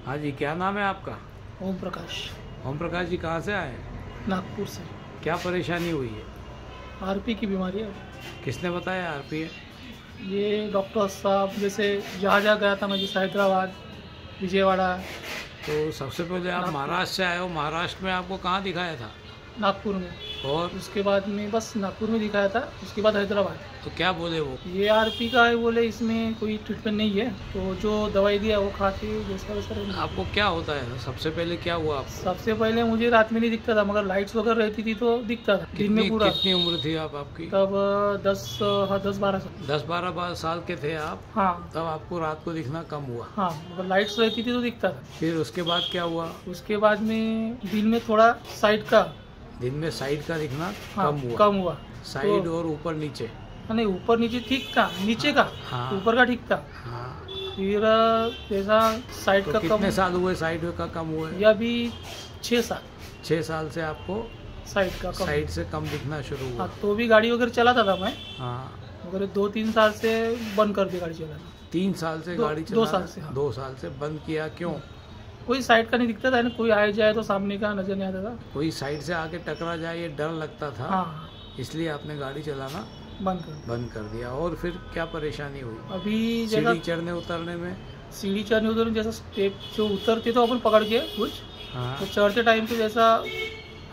हाँ जी, क्या नाम है आपका? ओम प्रकाश। ओम प्रकाश जी कहाँ से आए? नागपुर से। क्या परेशानी हुई है? आरपी की बीमारी है। किसने बताया आरपी है? ये डॉक्टर साहब जैसे जहाँ जहाँ गया था मैं, जैसे हैदराबाद, विजयवाड़ा, तो सबसे पहले आप महाराष्ट्र से आए हो, महाराष्ट्र में आपको कहाँ दिखाया था? नागपुर में। और उसके बाद में बस नागपुर में दिखाया था, उसके बाद हैदराबाद। तो क्या बोले वो? ये आरपी का है, बोले इसमें कोई ट्रीटमेंट नहीं है, तो जो दवाई दिया वो खा के जैसा वैसा रहना। आपको क्या होता है? सबसे पहले क्या हुआ आपको? सबसे पहले मुझे रात में नहीं दिखता था, मगर लाइट्स वगैरह रहती थी तो दिखता था दिन में पूरा। कितनी उम्र थी आपकी? तब 10-12 साल। 10-12 साल के थे आप? हाँ तब आपको रात को दिखना कम हुआ? हाँ, मगर लाइट्स रहती थी तो दिखता था। फिर उसके बाद क्या हुआ? उसके बाद में दिन में थोड़ा साइड का, दिन में साइड का दिखना हाँ, कम हुआ? साइड तो, और ऊपर नीचे? नहीं, ऊपर नीचे ठीक था, नीचे का, हाँ, ऊपर का ठीक था। हाँ। फिर जैसा साइड तो का कितने कम। साल हुए साइड का कम हुए? या भी 6 साल। 6 साल से आपको साइड का कम। साइड से कम दिखना शुरू हुआ? हाँ, तो भी गाड़ी वगैरह चलाता था मैं, हाँ। मगर 2-3 साल से बंद कर दी गाड़ी चलाना। 3 साल से गाड़ी चला? 2 साल से, हाँ। 2 साल से बंद किया, क्यों? कोई साइड का नहीं दिखता था ना, कोई आए जाए तो सामने का नजर नहीं आता था। कोई साइड से आके टकरा जाए ये डर लगता था? हाँ, इसलिए आपने गाड़ी चलाना बंद कर दिया। और फिर क्या परेशानी हुई? अभी सीढ़ी चढ़ने उतरने में? सीढ़ी चढ़ने उतरने जैसा स्टेप जो उतरते तो अपन पकड़ के कुछ, हाँ। तो चढ़ते टाइम पे जैसा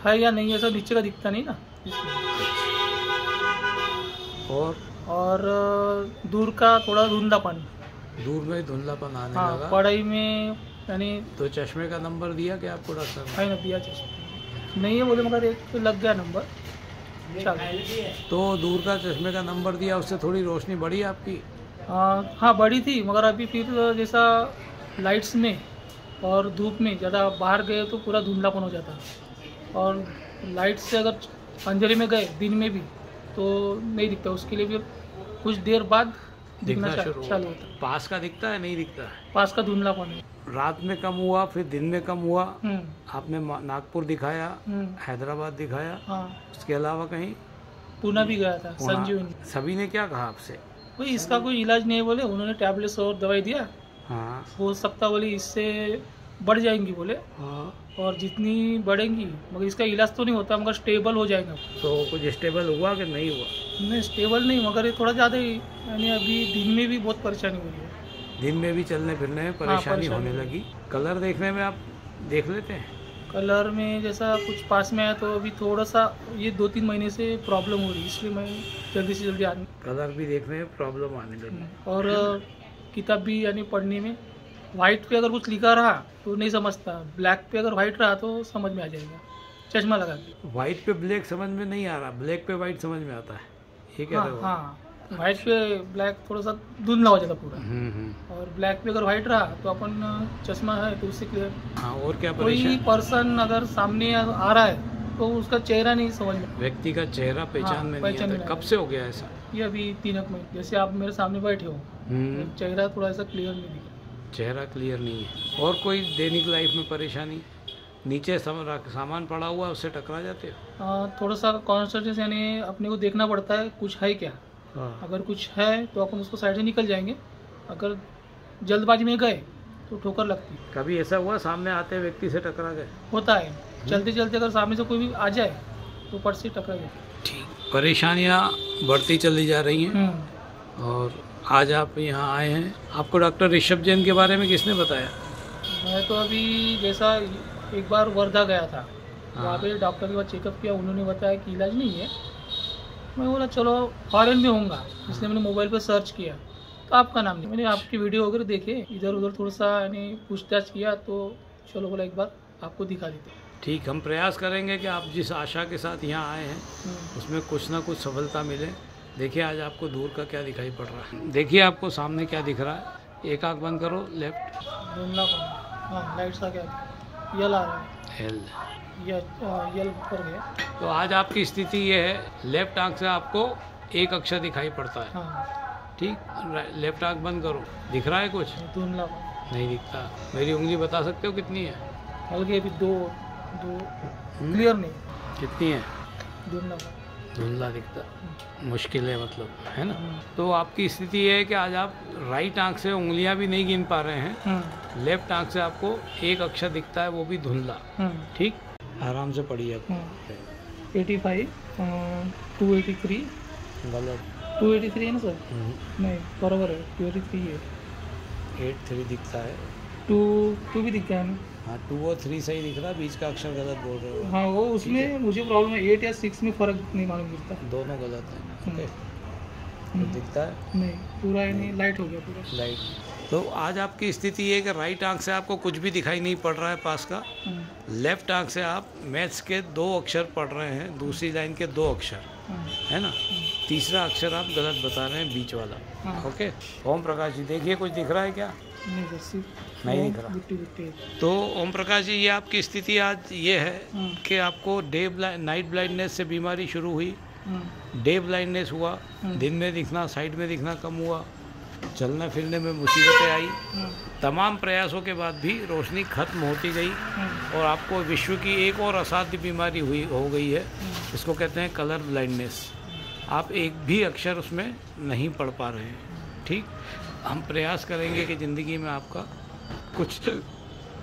है या नहीं, ऐसा नीचे का दिखता नहीं ना। और दूर का थोड़ा धुंधलापन। दूर में धुंधलापन आने हाँ, लगा? पढ़ाई में यानी। तो चश्मे का नंबर दिया क्या आपको डॉक्टर ने? है ना, दिया चश्मा नहीं है बोले, मगर एक तो लग गया नंबर। चल, तो दूर का चश्मे का नंबर दिया, उससे थोड़ी रोशनी बढ़ी आपकी? हाँ, बड़ी थी, मगर अभी फिर जैसा लाइट्स में और धूप में ज़्यादा बाहर गए तो पूरा धुंधलापन हो जाता, और लाइट से अगर अंधेरे में गए दिन में भी तो नहीं दिखता, उसके लिए फिर कुछ देर बाद दिखना चालू होता। पास का दिखता है, नहीं दिखता है? पास का धुंधलापन है। रात में कम हुआ, फिर दिन में कम हुआ। आपने नागपुर दिखाया, हैदराबाद दिखाया, हाँ, उसके अलावा कहीं? पुणे भी गया था, संजीवनी। सभी ने क्या कहा आपसे? भाई इसका कोई इलाज नहीं है बोले, उन्होंने टैबलेट्स और दवाई दिया। हाँ। हो सकता बोले इससे बढ़ जाएंगी बोले। हाँ। और जितनी बढ़ेंगी, मगर इसका इलाज तो नहीं होता, मगर स्टेबल हो जाएगा। तो कुछ स्टेबल हुआ कि नहीं हुआ? नहीं, स्टेबल नहीं, मगर ये थोड़ा ज़्यादा ही, यानी अभी दिन में भी बहुत परेशानी हो रही है। दिन में भी चलने फिरने में परेशानी होने लगी? कलर देखने में आप देख लेते हैं? कलर में जैसा कुछ पास में आया तो अभी थोड़ा सा ये 2-3 महीने से प्रॉब्लम हो रही है, इसलिए मैं जल्दी से जल्दी आने। कलर भी देखने में प्रॉब्लम आने लगी? और किताब भी यानी पढ़ने में वाइट पे अगर कुछ लिखा रहा तो नहीं समझता, ब्लैक पे अगर वाइट रहा तो समझ में आ जाएगा, चश्मा लगा के। वाइट पे ब्लैक समझ में नहीं आ रहा, ब्लैक पे वाइट समझ में आता है, ये क्या? हाँ, वाइट पे ब्लैक थोड़ा सा धुंधला हो जाता पूरा। और ब्लैक पे अगर वाइट रहा तो अपन चश्मा है तो उससे क्लियर। हाँ, और क्या कोई पर्सन अगर सामने आ रहा है तो उसका चेहरा नहीं समझ में, व्यक्ति का चेहरा पहचान में नहीं आता। कब से हो गया ऐसा? ये अभी 3 महीने, जैसे आप मेरे सामने बैठे हो, चेहरा थोड़ा सा क्लियर नहीं दिखा। चेहरा क्लियर नहीं है। और कोई दैनिक लाइफ में परेशानी? नीचे सामान पड़ा हुआ उससे टकरा जाते हो? थोड़ा सा कॉन्सेंट्रेशन, यानी अपने को देखना पड़ता है कुछ है क्या। अगर कुछ है तो अपन उसको साइड से निकल जाएंगे, अगर जल्दबाजी में गए तो ठोकर लगती है। कभी ऐसा हुआ सामने आते व्यक्ति से टकरा गए? होता है, चलते चलते अगर सामने से कोई भी आ जाए तो पट से टकरा जाए। ठीक, परेशानियाँ बढ़ती चली जा रही हैं। और आज आप यहाँ आए हैं, आपको डॉक्टर ऋषभ जैन के बारे में किसने बताया? मैं तो अभी जैसा एक बार वर्धा गया था, वहाँ पे डॉक्टर के बाद चेकअप किया, उन्होंने बताया कि इलाज नहीं है। मैं बोला चलो फॉरेन में होऊंगा, इसलिए मैंने मोबाइल पे सर्च किया तो आपका नाम नहीं, मैंने आपकी वीडियो वगैरह देखे, इधर उधर थोड़ा सा यानी पूछताछ किया, तो चलो बोला एक बार आपको दिखा देते। ठीक, हम प्रयास करेंगे कि आप जिस आशा के साथ यहाँ आए हैं उसमें कुछ ना कुछ सफलता मिले। देखिए आज आपको दूर का क्या दिखाई पड़ रहा है, देखिए आपको सामने क्या दिख रहा है। एक आँख बंद करो, लेफ्ट। हाँ, लाइट्स का क्या यल आ रहा है, एल यल ऊपर गया। तो आज आपकी स्थिति ये है, लेफ्ट आँख से आपको एक अक्षर दिखाई पड़ता है। हाँ। ठीक, लेफ्ट आँख बंद करो, दिख रहा है कुछ? नहीं दिखता। मेरी उंगली बता सकते हो कितनी है? हल्के, अभी दो क्लियर नहीं। कितनी है? धुंधला दिखता, मुश्किल है मतलब, है ना। तो आपकी स्थिति है कि आज आप राइट आंख से उंगलियां भी नहीं गिन पा रहे हैं, लेफ्ट आंख से आपको एक अक्षर दिखता है, वो भी धुंधला। ठीक, आराम से पढ़िए अब। 85 283 गलत, 283 है ना सर? नहीं, बराबर है, 283 है। 83 दिखता है, 2 भी दिखता है ना? हाँ 2 और 3 सही दिख रहा है, बीच का अक्षर गलत बोल रहे हो। हाँ, वो उसमें मुझे प्रॉब्लम है, 8 या 6 में फ़र्क नहीं मालूम दिखता। दोनों गलत है। ओके, तो दिखता है नहीं, पूरा है नहीं, लाइट हो गया पूरा। लाइट। तो आज आपकी स्थिति है कि राइट आंख से आपको कुछ भी दिखाई नहीं पड़ रहा है पास का, लेफ्ट आंख से आप मैथ्स के 2 अक्षर पढ़ रहे हैं, दूसरी लाइन के 2 अक्षर, है ना। तीसरा अक्षर आप गलत बता रहे हैं, बीच वाला। ओके, ओम प्रकाश जी देखिए, कुछ दिख रहा है क्या? नहीं दिख रहा। तो ओम प्रकाश जी, ये आपकी स्थिति आज ये है कि आपको नाइट ब्लाइंडनेस से बीमारी शुरू हुई, डे ब्लाइंडनेस हुआ, दिन में दिखना, साइड में दिखना कम हुआ, चलने फिरने में मुसीबतें आई, तमाम प्रयासों के बाद भी रोशनी खत्म होती गई और आपको विश्व की एक और असाध्य बीमारी हो गई है, इसको कहते हैं कलर ब्लाइंडनेस। आप एक भी अक्षर उसमें नहीं पढ़ पा रहे हैं। ठीक, हम प्रयास करेंगे कि ज़िंदगी में आपका कुछ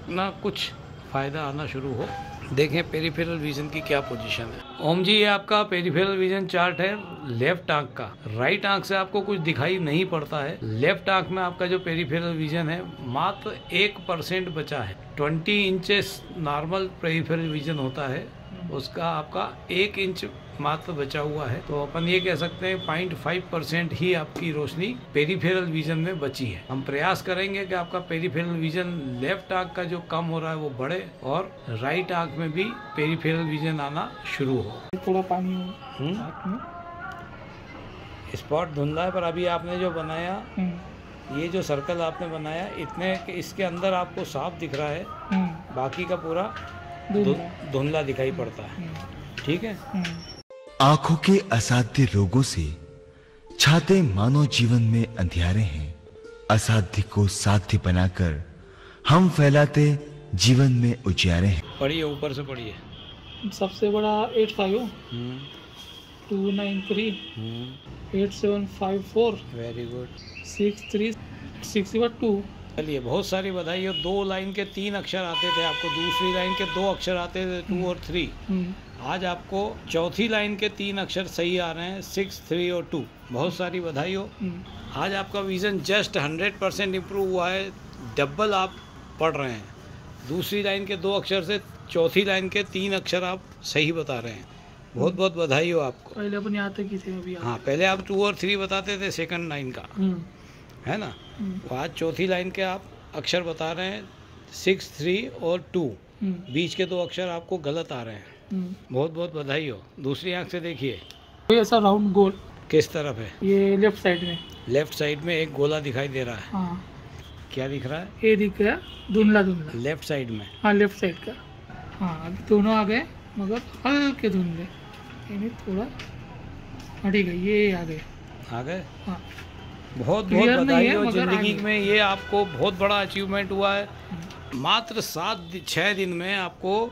ना कुछ फ़ायदा आना शुरू हो। देखें पेरिफेरल विजन की क्या पोजीशन है। ओम जी, ये आपका पेरिफेरल विजन चार्ट है लेफ्ट आंख का। राइट आंख से आपको कुछ दिखाई नहीं पड़ता है, लेफ्ट आंख में आपका जो पेरिफेरल विजन है मात्र 1% बचा है। 20 इंचेस नॉर्मल पेरिफेरल विजन होता है, उसका आपका 1 इंच मात्र बचा हुआ है। तो अपन ये कह सकते हैं 0.5% ही आपकी रोशनी पेरिफेरल विजन में बची है। हम प्रयास करेंगे कि आपका पेरिफेरल विजन लेफ्ट आंख का जो कम हो रहा है वो बढ़े और राइट आंख में भी पेरिफेरल विजन आना शुरू हो। थोड़ा पानी स्पॉट धुंधला है, पर अभी आपने जो बनाया, ये जो सर्कल आपने बनाया, इतने इसके अंदर आपको साफ दिख रहा है, बाकी का पूरा धुंधला दिखाई पड़ता है। ठीक है, आंखों के असाध्य रोगों से छाते मानव जीवन में अंधियारे हैं, असाध्य को साध्य बनाकर हम फैलाते जीवन में उजियारे हैं। पढ़िए, ऊपर से पढ़िए। सबसे बड़ा 85 293 8754 वेरी गुड 6362। चलिए, बहुत सारी बधाई हो। 2 लाइन के 3 अक्षर आते थे आपको, दूसरी लाइन के 2 अक्षर आते थे 2 और 3। आज आपको चौथी लाइन के 3 अक्षर सही आ रहे हैं, 6, 3 और 2। बहुत सारी बधाई हो। आज आपका विजन जस्ट 100% इम्प्रूव हुआ है, डबल आप पढ़ रहे हैं। दूसरी लाइन के 2 अक्षर से चौथी लाइन के 3 अक्षर आप सही बता रहे हैं। बहुत बहुत बधाई हो आपको। पहले अपन यहाँ तक ही थे, अभी हाँ, पहले आप 2 और 3 बताते थे सेकंड लाइन का, है ना। तो आज चौथी लाइन के आप अक्षर बता रहे हैं, 6, 3 और 2। बीच के 2 अक्षर आपको गलत आ रहे हैं। बहुत बहुत बधाई हो। दूसरी आंख से देखिए, कोई ऐसा राउंड गोल किस तरफ है? ये लेफ्ट साइड में। लेफ्ट साइड में एक गोला दिखाई दे रहा है। हाँ, क्या दिख रहा है? ये दिख गया, धुंधला धुंधला लेफ्ट साइड में। हाँ, लेफ्ट साइड का। हाँ, अभी दोनों आ गए, मगर हल्के धुंधले, यानी थोड़ा हट गए, ये आ गए। आ गए? हाँ, बहुत बहुत बधाई हो। जिंदगी में ये आपको बहुत बड़ा अचीवमेंट हुआ है। मात्र 6 दिन में आपको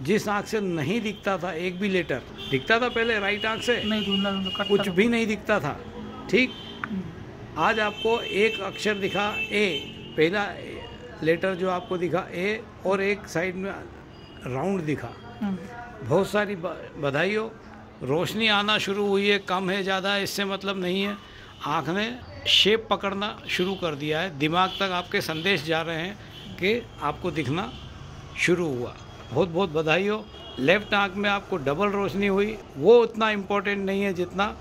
जिस आंख से नहीं दिखता था एक भी लेटर, दिखता था पहले राइट आंख से नहीं, धुंधला कुछ भी नहीं दिखता था, ठीक, आज आपको एक अक्षर दिखा ए, पहला लेटर जो आपको दिखा ए, और एक साइड में राउंड दिखा। बहुत सारी बधाई हो। रोशनी आना शुरू हुई है, कम है ज़्यादा है इससे मतलब नहीं है। आँख ने शेप पकड़ना शुरू कर दिया है, दिमाग तक आपके संदेश जा रहे हैं कि आपको दिखना शुरू हुआ। बहुत बहुत बधाई हो। लेफ्ट आँख में आपको डबल रोशनी हुई, वो उतना इम्पोर्टेंट नहीं है जितना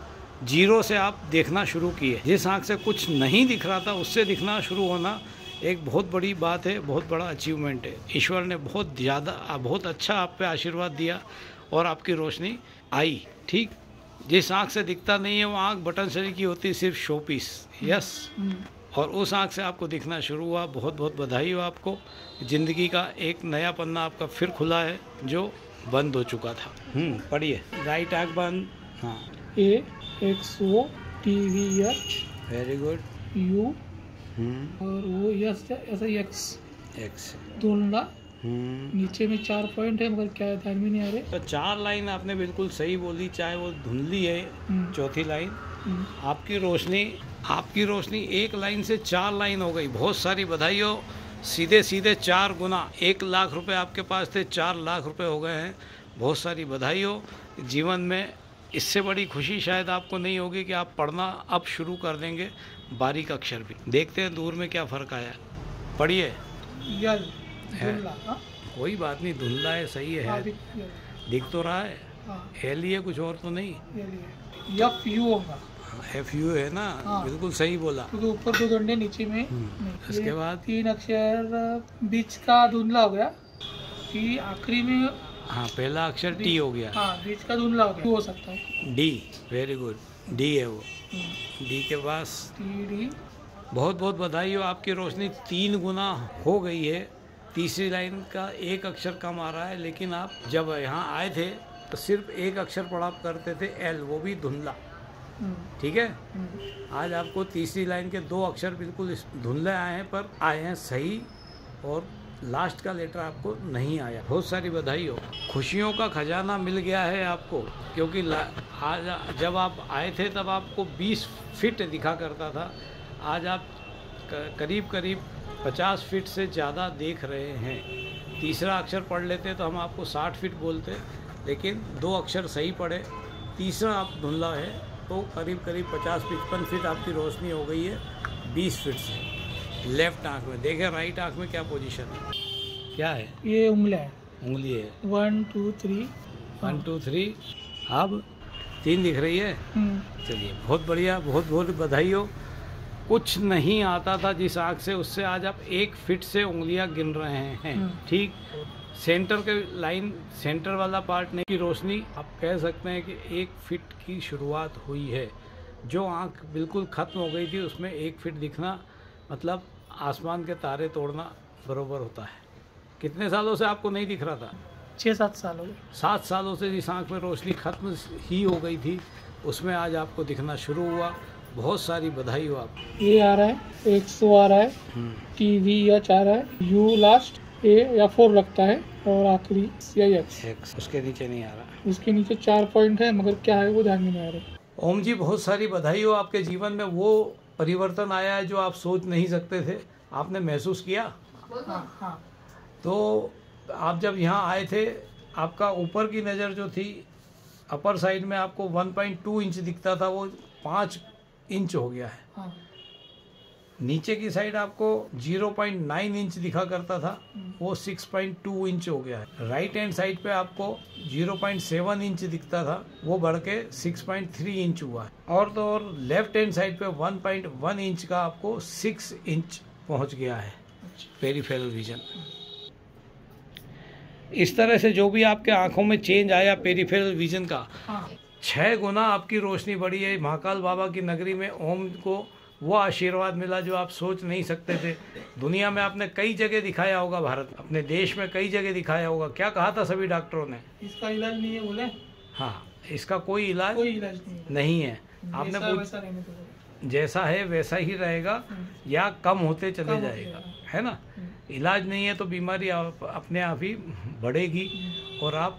0 से आप देखना शुरू किए। जिस आँख से कुछ नहीं दिख रहा था उससे दिखना शुरू होना एक बहुत बड़ी बात है, बहुत बड़ा अचीवमेंट है। ईश्वर ने बहुत अच्छा आप पे आशीर्वाद दिया और आपकी रोशनी आई। ठीक, जिस आँख से दिखता नहीं है वो आँख बटन शरीर की होती है, सिर्फ शो पीस। यस, और उस आँख से आपको दिखना शुरू हुआ। बहुत बहुत बधाई हो आपको। ज़िंदगी का एक नया पन्ना आपका फिर खुला है जो बंद हो चुका था। पढ़िए, राइट आँख बंद। हाँ, AXO TVH very good U और वो यस ऐसा एक्स एक्स धुंधला नीचे में 4 पॉइंट है मगर क्या है ध्यान में नहीं आ रहे। तो 4 लाइन आपने बिल्कुल सही बोली, चाहे वो धुंधली है चौथी लाइन। आपकी रोशनी 1 लाइन से 4 लाइन हो गई। बहुत सारी बधाई हो। सीधे 4 गुना, 1 लाख रुपए आपके पास थे, 4 लाख रुपए हो गए हैं। बहुत सारी बधाई हो। जीवन में इससे बड़ी खुशी शायद आपको नहीं होगी कि आप पढ़ना अब शुरू कर देंगे, बारीक अक्षर भी। देखते हैं दूर में क्या फ़र्क आया। पढ़िए। कोई बात नहीं, धुंधला है, सही है, दिख तो रहा है। एल ही है, कुछ और तो नहीं। FU होगा। FU है ना। बिल्कुल सही बोला। क्योंकि ऊपर 2 डंडे नीचे में। इसके बाद 3 अक्षर बीच का धुंधला हो गया। T आखिरी में। हाँ, पहला अक्षर T हो गया। हाँ, बीच का धुंधला हो गया। हो सकता है D। वेरी गुड, D है वो। D के पास TD। बहुत बहुत बधाई हो। आपकी रोशनी 3 गुना हो गई है। तीसरी लाइन का 1 अक्षर कम आ रहा है, लेकिन आप जब यहाँ आए थे तो सिर्फ 1 अक्षर पढ़ा करते थे, L, वो भी धुंधला। ठीक है। आज आपको तीसरी लाइन के 2 अक्षर बिल्कुल धुंधले आए हैं, पर आए हैं सही, और लास्ट का लेटर आपको नहीं आया। बहुत सारी बधाई हो। खुशियों का खजाना मिल गया है आपको, क्योंकि आज जब आप आए थे तब आपको 20 फीट दिखा करता था। आज आप करीब 50 फीट से ज़्यादा देख रहे हैं। तीसरा अक्षर पढ़ लेते तो हम आपको 60 फीट बोलते, लेकिन 2 अक्षर सही पढ़े। तीसरा आप धुंधला है तो करीब 50-55 फीट आपकी रोशनी हो गई है 20 फीट से। लेफ्ट आँख में देखें, राइट आँख में क्या पोजीशन है, क्या है? ये उंगली है। 1 2 3 1 2 3। अब 3 दिख रही है। चलिए, बहुत बढ़िया, बहुत बहुत बधाई हो। कुछ नहीं आता था जिस आँख से, उससे आज आप 1 फीट से उंगलियां गिन रहे हैं। ठीक। सेंटर के लाइन, सेंटर वाला पार्ट नहीं की रोशनी, आप कह सकते हैं कि 1 फीट की शुरुआत हुई है। जो आँख बिल्कुल ख़त्म हो गई थी उसमें 1 फीट दिखना मतलब आसमान के तारे तोड़ना बरोबर होता है। कितने सालों से आपको नहीं दिख रहा था? 6-7 साल हो गए। 7 सालों से जिस आँख में रोशनी खत्म ही हो गई थी, उसमें आज आपको दिखना शुरू हुआ। बहुत सारी बधाई हो आप। ये आ रहा है, 100 आ रहा है, TV H आ रहा है, U लास्ट A या 4 लगता है, और आखिरी X। उसके नीचे नहीं आ रहा। उसके नीचे 4 पॉइंट है, मगर क्या है वो ध्यान में नहीं आ रहा। ओम जी, बहुत सारी बधाई हो। आपके जीवन में वो परिवर्तन आया है जो आप सोच नहीं सकते थे। आपने महसूस किया? हाँ। तो आप जब यहाँ आए थे, आपका ऊपर की नज़र जो थी, अपर साइड में आपको 1.2 इंच दिखता था, वो 5 इंच हो गया है। हाँ। नीचे की साइड आपको 0.9 इंच दिखा करता था, वो 6.2 इंच हो गया है। राइट हैंड साइड पे आपको 0.7 इंच दिखता था, वो बढ़ के 6.3 इंच हुआ है। और तो और लेफ्ट हैंड साइड पे 1.1 इंच का आपको 6 इंच पहुंच गया है पेरिफेरल विजन। इस तरह से जो भी आपके आंखों में चेंज आया पेरिफेरल विजन का, 6 गुना आपकी रोशनी बढ़ी है। महाकाल बाबा की नगरी में ओम को वो आशीर्वाद मिला जो आप सोच नहीं सकते थे। दुनिया में आपने कई जगह दिखाया होगा, भारत अपने देश में कई जगह दिखाया होगा। क्या कहा था सभी डॉक्टरों ने? इसका इलाज नहीं है बोले। हाँ, इसका कोई इलाज नहीं है। आपने जैसा है वैसा ही रहेगा या कम होते चले जाएगा, है ना। इलाज नहीं है तो बीमारी अपने आप ही बढ़ेगी और आप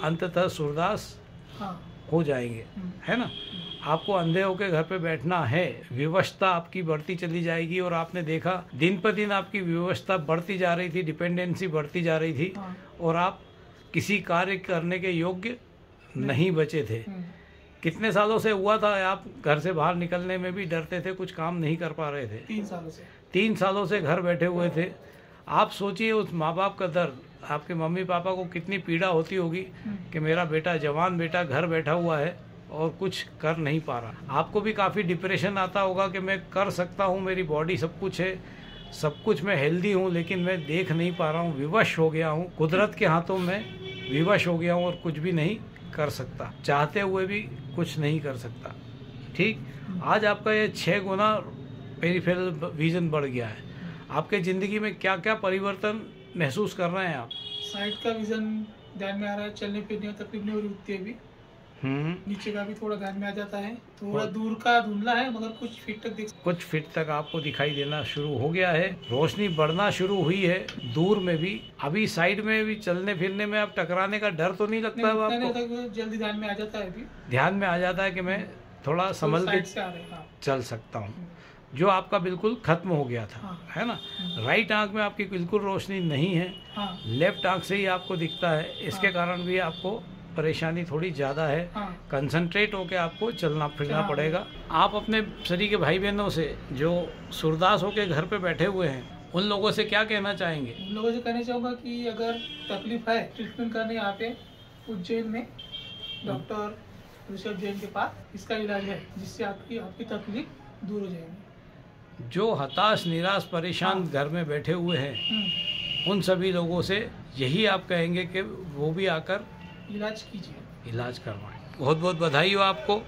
अंततः सूरदास हो जाएंगे, है ना। आपको अंधे होकर घर पे बैठना है, विवशता आपकी बढ़ती चली जाएगी। और आपने देखा दिन पर दिन आपकी विवशता बढ़ती जा रही थी, डिपेंडेंसी बढ़ती जा रही थी, और आप किसी कार्य करने के योग्य नहीं बचे थे। कितने सालों से हुआ था आप घर से बाहर निकलने में भी डरते थे, कुछ काम नहीं कर पा रहे थे? 3 सालों से। 3 सालों से घर बैठे हुए थे। आप सोचिए उस माँ बाप का दर्द, आपके मम्मी पापा को कितनी पीड़ा होती होगी कि मेरा बेटा, जवान बेटा घर बैठा हुआ है और कुछ कर नहीं पा रहा। आपको भी काफ़ी डिप्रेशन आता होगा कि मैं कर सकता हूँ, मेरी बॉडी सब कुछ है, सब कुछ मैं हेल्दी हूँ, लेकिन मैं देख नहीं पा रहा हूँ, विवश हो गया हूँ, कुदरत के हाथों में विवश हो गया हूँ और कुछ भी नहीं कर सकता, चाहते हुए भी कुछ नहीं कर सकता। ठीक, आज आपका ये 6 गुना पेरिफेरल विजन बढ़ गया है। आपके ज़िंदगी में क्या क्या परिवर्तन महसूस कर रहे हैं आप? साइड का विजन ध्यान में आ रहा है, चलने फिरने में तकलीफ नहीं हो रही उतनी अभी। नीचे का भी थोड़ा ध्यान में आ जाता है, थोड़ा दूर का धुंधला है मगर कुछ फीट तक कुछ फीट तक आपको दिखाई देना शुरू हो गया है। रोशनी बढ़ना शुरू हुई है दूर में भी। अभी साइड में भी चलने फिरने में आप टकराने का डर तो नहीं लगता है आपको? जल्दी ध्यान में आ जाता है। अभी ध्यान में आ जाता है कि मैं थोड़ा संभल के चल सकता हूँ। जो आपका बिल्कुल खत्म हो गया था, है ना। राइट आंख में आपकी बिल्कुल रोशनी नहीं है, लेफ्ट आंख से ही आपको दिखता है। इसके कारण भी आपको परेशानी थोड़ी ज़्यादा है। कंसंट्रेट होकर आपको चलना फिरना पड़ेगा। आप अपने शरीर के भाई बहनों से जो सूरदास होकर घर पे बैठे हुए हैं, उन लोगों से क्या कहना चाहेंगे? उन लोगों से कहना चाहूँगा कि अगर तकलीफ है, ट्रीटमेंट करने यहाँ पे उज्जैन में डॉक्टर ऋषभ जैन के पास इसका इलाज है, जिससे आपकी तकलीफ दूर हो जाएगी। जो हताश निराश परेशान घर में बैठे हुए हैं, उन सभी लोगों से यही आप कहेंगे कि वो भी आकर इलाज कीजिए, इलाज करवाएं। बहुत बहुत बधाई हो आपको।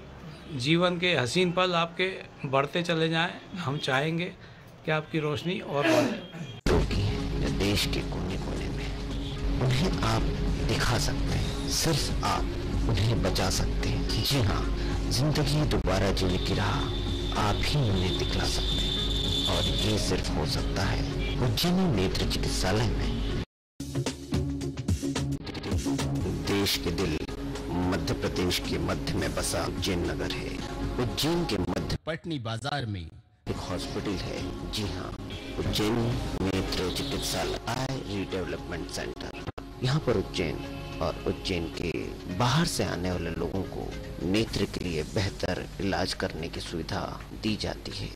जीवन के हसीन पल आपके बढ़ते चले जाएं। हम चाहेंगे कि आपकी रोशनी और बढ़े। रोगी हैं देश के कोने कोने में, उन्हें आप दिखा सकते हैं, सिर्फ आप उन्हें बचा सकते हैं। जी हाँ, जिंदगी दोबारा जीने की राह आप ही उन्हें दिखला सकते हैं, और ये सिर्फ हो सकता है उज्जैनी नेत्र चिकित्सालय में। देश के दिल मध्य प्रदेश के मध्य में बसा उज्जैन नगर है। उज्जैन के मध्य पटनी बाजार में एक हॉस्पिटल है। जी हाँ, उज्जैन नेत्र चिकित्सालय आई रीडेवलपमेंट सेंटर। यहाँ पर उज्जैन और उज्जैन के बाहर से आने वाले लोगों को नेत्र के लिए बेहतर इलाज करने की सुविधा दी जाती है।